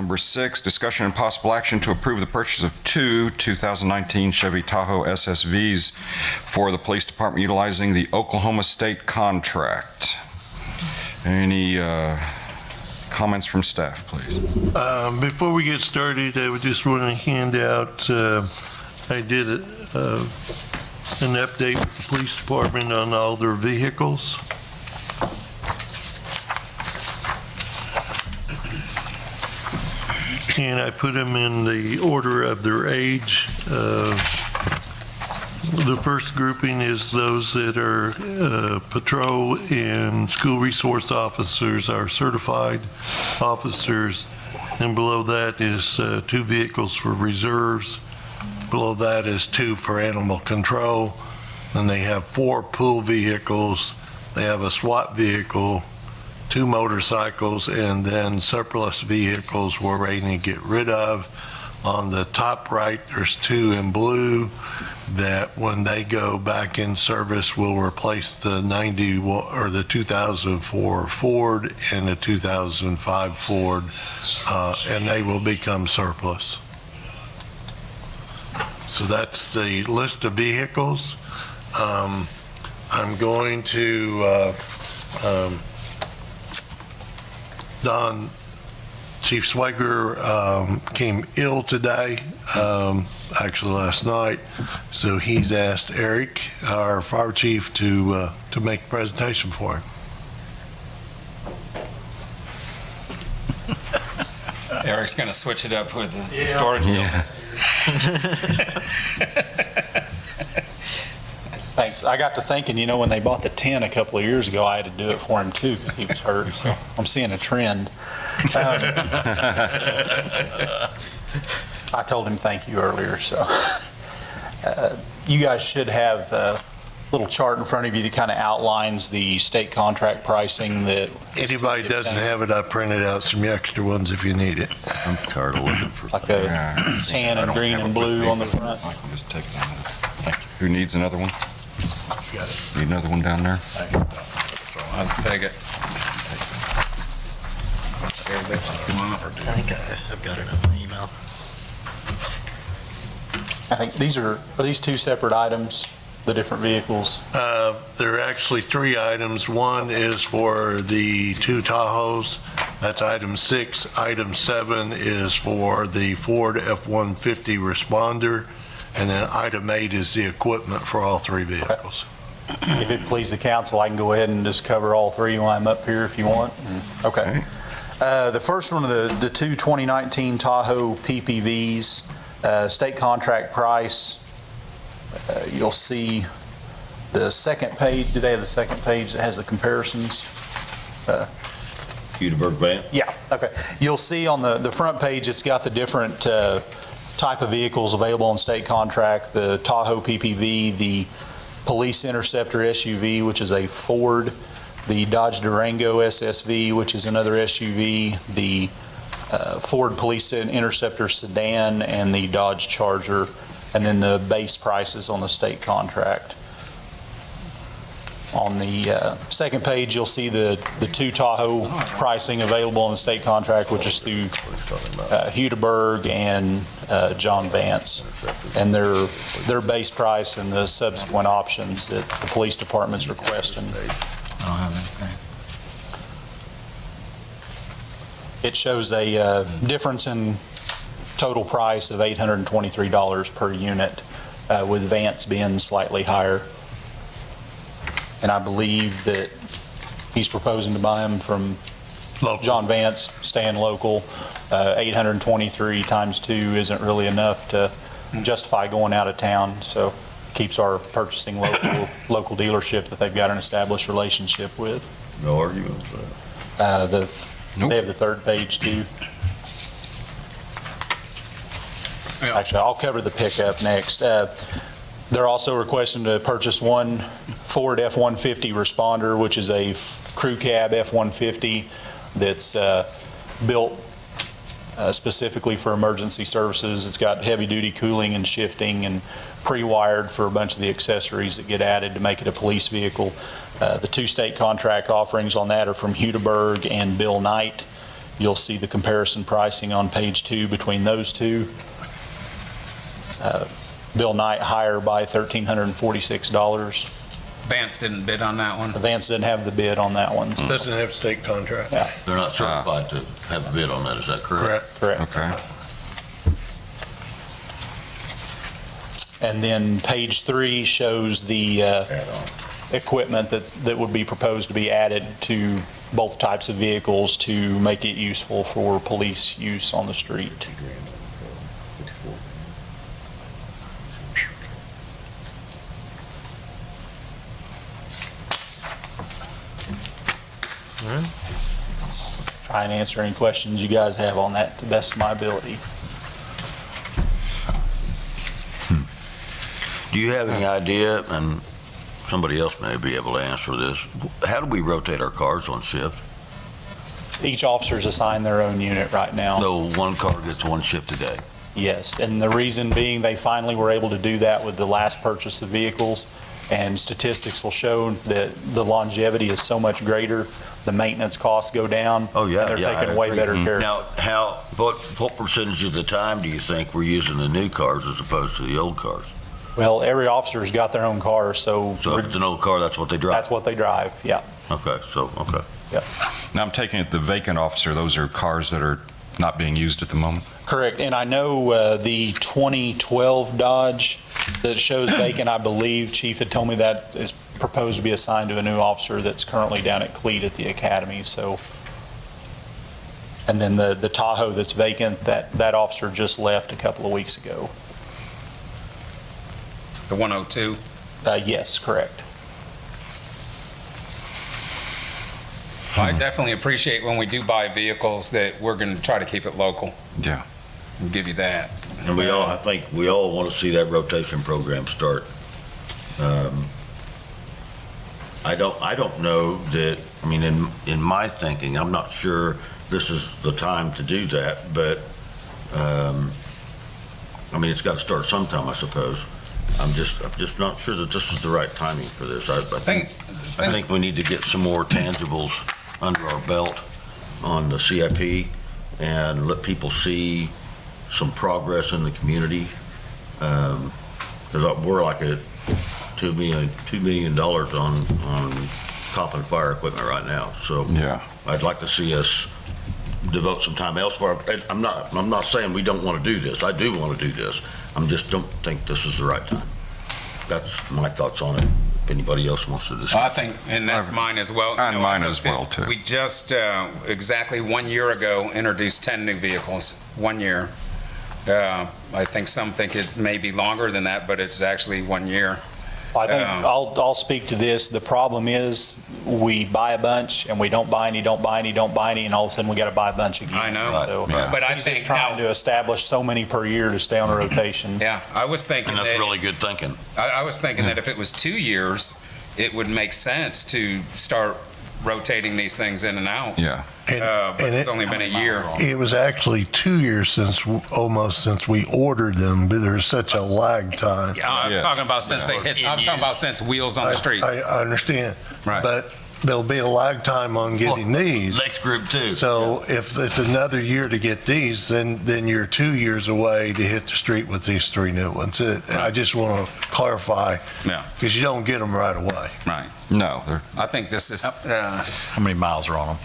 Number 6, discussion and possible action to approve the purchase of two 2019 Chevy Tahoe SSVs for the police department utilizing the Oklahoma State contract. Any comments from staff, please? Before we get started, I would just want to hand out, I did an update with the police department on all their vehicles. And I put them in the order of their age. The first grouping is those that are patrol and school resource officers, are certified officers. And below that is 2 vehicles for reserves. Below that is 2 for animal control. And they have 4 pool vehicles. They have a SWAT vehicle, 2 motorcycles, and then surplus vehicles we're ready to get rid of. On the top right, there's 2 in blue that when they go back in service will replace the 2004 Ford and the 2005 Ford, and they will become surplus. So that's the list of vehicles. I'm going to Chief Swager came ill today, actually last night, so he's asked Eric, our fire chief, to make a presentation for him. Eric's going to switch it up with the storage building. Thanks. I got to thinking, you know, when they bought the 10 a couple of years ago, I had to do it for him too because he was hurt. So I'm seeing a trend. I told him thank you earlier. So you guys should have a little chart in front of you that kind of outlines the state contract pricing. That anybody doesn't have it, I printed out some extra ones if you need it. I'm tired of looking for like a tan and green and blue on the front. I can just take that. Thank you. Who needs another one? Got it. Need another one down there? I'll take it. I think I've got it in my email. I think are these 2 separate items, the different vehicles? There are actually 3 items. One is for the 2 Tahoes. That's item 6. Item 7 is for the Ford F-150 responder. And then item 8 is the equipment for all 3 vehicles. If it please the council, I can go ahead and just cover all 3 while I'm up here if you want. Okay. The first one of the 2 2019 Tahoe PPVs, state contract price, you'll see the second page. Do they have the second page that has the comparisons? Hudeberg van? Yeah, okay. You'll see on the front page, it's got the different type of vehicles available on state contract, the Tahoe PPV, the Police Interceptor SUV, which is a Ford, the Dodge Durango SSV, which is another SUV, the Ford Police Interceptor sedan, and the Dodge Charger, and then the base prices on the state contract. On the second page, you'll see the 2 Tahoe pricing available on the state contract, which is through Hudeberg and John Vance, and their base price and the subsequent options that the police department's requesting. I don't have anything. It shows a difference in total price of $823 per unit, with Vance being slightly higher. And I believe that he's proposing to buy them from Local. John Vance, staying local. 823 times 2 isn't really enough to justify going out of town, so keeps our purchasing local dealership that they've got an established relationship with. No argument with that. They have the third page too. Yeah. Actually, I'll cover the pickup next. They're also requesting to purchase 1 Ford F-150 responder, which is a crew cab F-150 that's built specifically for emergency services. It's got heavy-duty cooling and shifting and pre-wired for a bunch of the accessories that get added to make it a police vehicle. The 2 state contract offerings on that are from Hudeberg and Bill Knight, You'll see the comparison pricing on page 2 between those two. Bill Knight higher by $1,346. Vance didn't bid on that one. Vance didn't have the bid on that one. so- Doesn't have state contract. Yeah, They're not certified to have a bid on that, is that correct? Correct. correct. Okay. And then page 3 shows the equipment that would be proposed to be added to both types of vehicles to make it useful for police use on the street. Try and answer any questions you guys have on that to the best of my ability. Do you have any idea, and somebody else may be able to answer this, how do we rotate our cars on shift? Each officer's assigned their own unit right now. No, one car gets one shift a day. Yes, and the reason being, they finally were able to do that with the last purchase of vehicles, and statistics will show that the longevity is so much greater, the maintenance costs go down. Oh, yeah, And yeah, they're I taking way agree. better care. Now, what percentage of the time do you think we're using the new cars as opposed to the old cars? Well, every officer's got their own car, so So if it's an old car, that's what they drive? that's what they drive, yeah. Okay, okay. Now, I'm taking it the vacant officer, those are cars that are not being used at the moment? Correct, and I know the 2012 Dodge that shows vacant, I believe, Chief had told me that is proposed to be assigned to a new officer that's currently down at Cleat at the academy, so. And then the Tahoe that's vacant, that officer just left a couple of weeks ago. The 102. Yes, correct. I definitely appreciate when we do buy vehicles that we're going to try to keep it local. Yeah. We'll give you that. And I think we all want to see that rotation program start. I don't know that, I mean, in my thinking, I'm not sure this is the time to do that, but, I mean, it's got to start sometime, I suppose. I'm just not sure that this is the right timing for this. I think we need to get some more tangibles under our belt on the CIP and let people see some progress in the community. Because we're like at $2 million on cop and fire equipment right now. So Yeah. I'd like to see us devote some time elsewhere. I'm not saying we don't want to do this. I do want to do this. I just don't think this is the right time. That's my thoughts on it. If anybody else wants to discuss. Well, I think, and that's mine as well. And You know, mine I as looked well, at- too. We just, exactly 1 year ago, introduced 10 new vehicles, 1 year. I think some think it may be longer than that, but it's actually 1 year. I think I'll speak to this. The problem is we buy a bunch and we don't buy any, don't buy any, don't buy any, and all of a sudden we got to buy a bunch again. I know. So Yeah. But I he's think just trying now, to establish so many per year to stay on a rotation. yeah, I was thinking And that's that, really good thinking. I was thinking that if it was 2 years, it would make sense to start rotating these things in and out. Yeah. But and it's it- only been a year. It was actually 2 years almost since we ordered them, but there's such a lag time. Yeah, I'm Yeah. talking about since they hit, I'm talking about since wheels on the street. I understand. Right. But there'll be a lag time on getting these. Next group too. So if it's another year to get these, then you're 2 years away to hit the street with these 3 new ones. I just want to clarify, Yeah. because you don't get them right away. Right. No, they're, I think this is, How many miles are on them,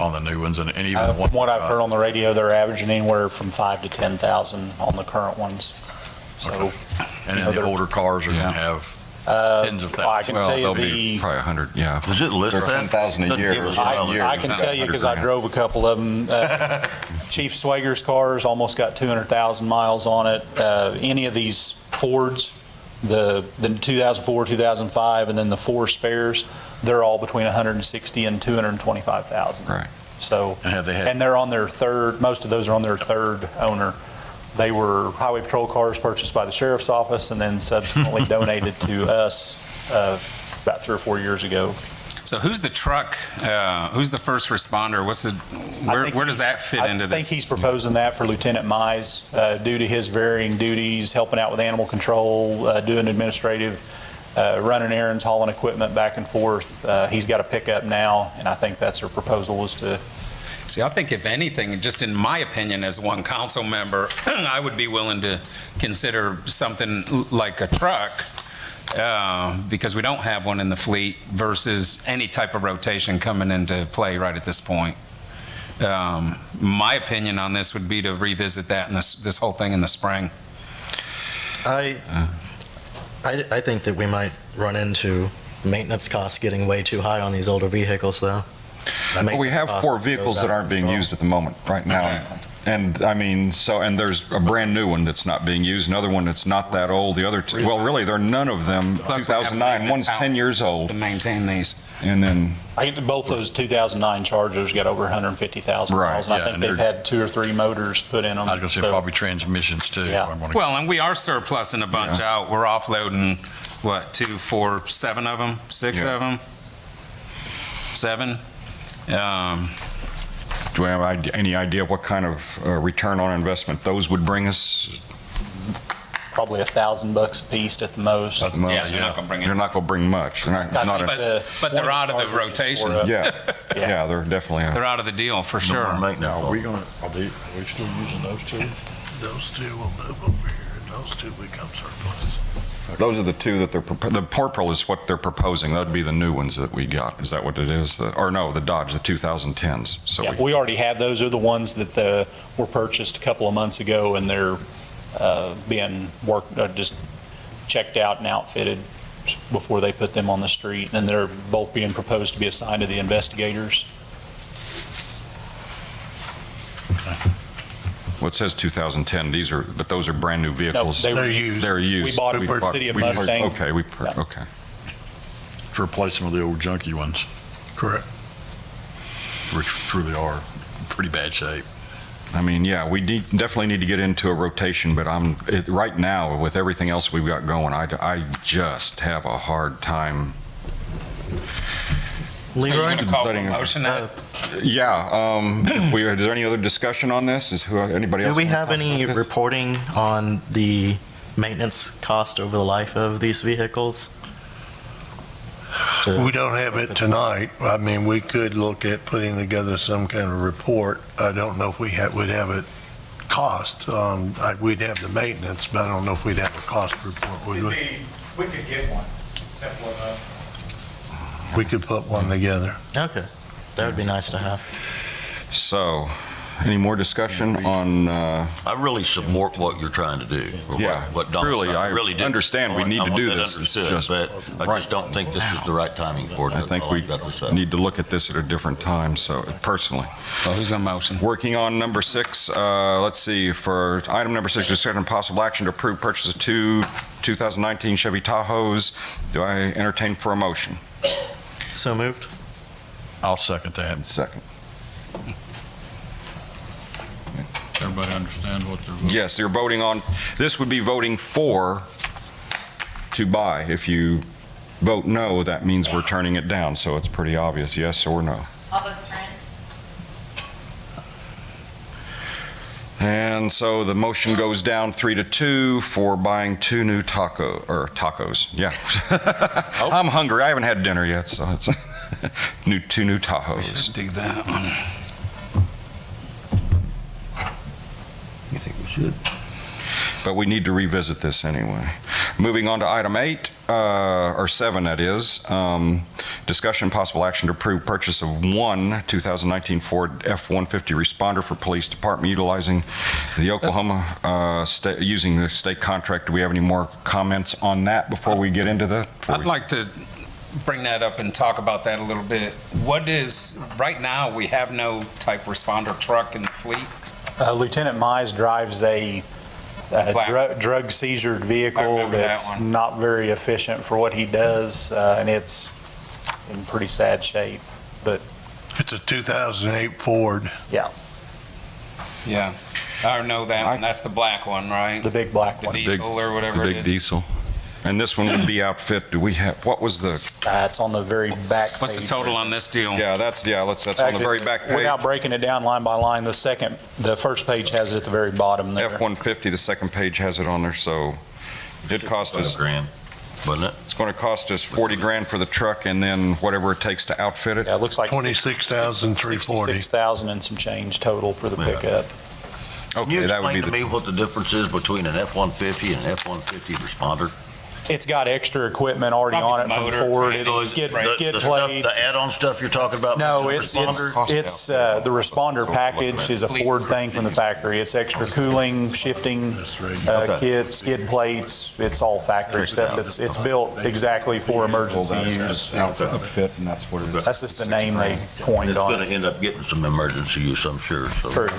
on the new ones, and even the From one? what I've heard on the radio, they're averaging anywhere from 5,000 to 10,000 on the current ones. So And then the older cars are Yeah. going to have tens of I thousands. can well, tell you they'll be probably 100, yeah. Does it list They're that? 10,000 a Doesn't year. give us I- a year. I can tell you because I 100 grand. drove a couple of them. Chief Swager's cars almost got 200,000 miles on it. Any of these Fords, the 2004, 2005, and then the 4 spares, they're all between 160 and 225,000. Right. So, And have they had- and they're on their third, most of those are on their third owner. They were highway patrol cars purchased by the sheriff's office and then subsequently donated to us about 3 or 4 years ago. so who's the truck, who's the first responder? What's the, where does that fit into I think this? he's proposing that for Lieutenant Mize, due to his varying duties, helping out with animal control, doing administrative, running errands, hauling equipment back and forth. He's got a pickup now, and I think that's their proposal was to See, I think if anything, just in my opinion as one council member, I would be willing to consider something like a truck, because we don't have one in the fleet versus any type of rotation coming into play right at this point. My opinion on this would be to revisit that and this whole thing in the spring. I think that we might run into maintenance costs getting way too high on these older vehicles, though. Well, we have 4 vehicles that aren't being used at the moment, right now. And, I mean, and there's a brand-new one that's not being used, another one that's not that old, the other two, well, really, they're none of them, Plus we have 2009, one's 10 maintenance years old, To maintain these. and then, I think both those 2009 Chargers got over 150,000 Right, miles, and yeah, I think and they've they're- had 2 or 3 motors put in them. I was going to say so- probably transmissions too. Yeah. I'm gonna- Well, and we are surplusing a bunch Yeah. out. We're offloading, what, 2, 4, 7 of them? 6 Yeah. of them? 7? do we have any idea what kind of return on investment those would bring us? Probably $1,000 a piece at the most. At the most? Yeah, you're not gonna bring it. They're not going to bring much. They're not, not a- But they're out of the rotation. yeah, yeah, they're definitely, They're out of the deal, for No more sure. maintenance Now, on are we them. going to, are we still using those two? Those two will move over here, and those two become surplus. those are the 2 that the Purple is what they're proposing. That'd be the new ones that we got. Is that what it is? Or no, the Dodge, the 2010s. So Yeah, we already have those. Are the ones that were purchased a couple of months ago, and they're being worked, just checked out and outfitted before they put them on the street. And they're both being proposed to be assigned to the investigators. Well, it says 2010, but those are brand-new vehicles. they were They're used. They're used. We bought them for City of Mustang. Okay, Yeah. okay. To replace some of the old junky ones, Correct. which truly are in pretty bad shape. I mean, yeah, we definitely need to get into a rotation, but right now, with everything else we've got going, I just have a hard time. So you're Leroy? going to call for a Letting- motion? Yeah, is there any other discussion on this? Anybody Do else? we wanna have talk any about this? reporting on the maintenance cost over the life of these vehicles? We don't have it tonight. I mean, we could look at putting together some kind of report. I don't know if would have it cost. We'd have the maintenance, but I don't know if we'd have a cost report, would we? We could get one, simple enough. We could put one together. Okay, that would be nice to have. So, any more discussion on, I really support what you're trying to do. or Yeah, what Don- truly, I really do. understand we need to I want do that this. It's understood, just But I right just don't think this is the right timing for it. I That's think all we I've got to say. need to look at this at a different time, so, personally. Well, who's going to motion? Working on number 6, let's see, for item number 6, discussion and possible action to approve purchase of 2 2019 Chevy Tahoes. Do I entertain for a motion? So moved? I'll second that. Second. Everybody understand what they're voting? Yes, you're voting on, this would be voting for to buy. If you vote no, that means we're turning it down, so it's pretty obvious, yes or no. I'll vote Trent. And so the motion goes down 3-2 for buying 2 new tacos, yeah. I'm hungry, I haven't had dinner yet, so it's 2 new Tahoes. Do that one. You think we should? But we need to revisit this anyway. Moving on to item 8, or 7 that is, discussion possible action to approve purchase of 1 2019 Ford F-150 responder for police department utilizing the Oklahoma, using the state contract. Do we have any more comments on that before we get into that? I'd like to bring that up and talk about that a little bit. Right now, we have no type responder truck in the fleet. Lieutenant Mize drives a Black. drug seizure I vehicle remember that that's one. not very efficient for what he does, and it's in pretty sad shape. But, It's a 2008 Ford. yeah, Yeah. I know that one. That's the black one, right? the big black The one. diesel or whatever The it big is. diesel. And this one would be outfit, do we have, what was the, It's on the very back page. What's the total on this deal? that's on the very back page. Without breaking it down line by line, the first page has it at the very bottom there. F-150, the second page has it on there, so it did cost us $5,000. wasn't it? It's going to cost us 40 grand for the truck and then whatever it takes to outfit it. Yeah, it looks like 26,340. 66,000 and some change total for the Yeah. pickup. Can you Okay, that would be explain to the, me what the difference is between an F-150 and an F-150 responder? It's got extra equipment already on it Probably from motor, Ford. training, It's skid The stuff, plates. the add-on stuff you're talking about? No, for the it's responder? the responder package is a Ford thing from the factory. It's extra cooling, shifting Okay. kit, skid plates. It's all factory stuff. It's built exactly for emergency use. outfit, and that's what it is. That's just the name they coined It's on gonna it. end up getting some emergency use, I'm sure, so. True.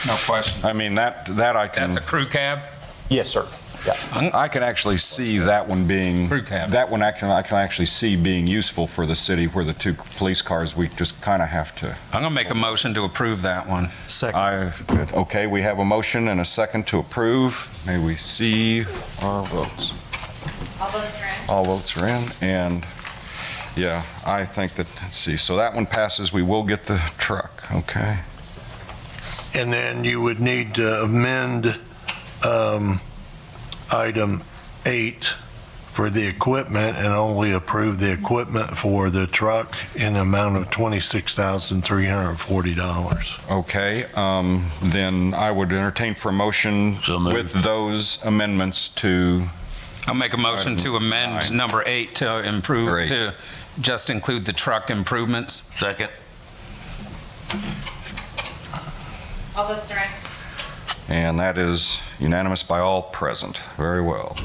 No question. I mean, that I can, That's a crew cab? Yes, sir. Yeah. I can actually see that one being, Crew cab. that one I can actually see being useful for the city where the two police cars, we just kind of have to. I'm going to make a motion to approve that one. Second. Okay, we have a motion and a second to approve. May we see our votes? All votes are in. All votes are in, and yeah, I think that, let's see, so that one passes, we will get the truck, okay? And then you would need to amend item 8 for the equipment and only approve the equipment for the truck in the amount of $26,340. Okay, then I would entertain for a motion So moved. with those amendments to, I'll make a motion to amend number 8 to Number improve, 8. to just include the truck improvements. Second? All votes are in. and that is unanimous by all present. Very well.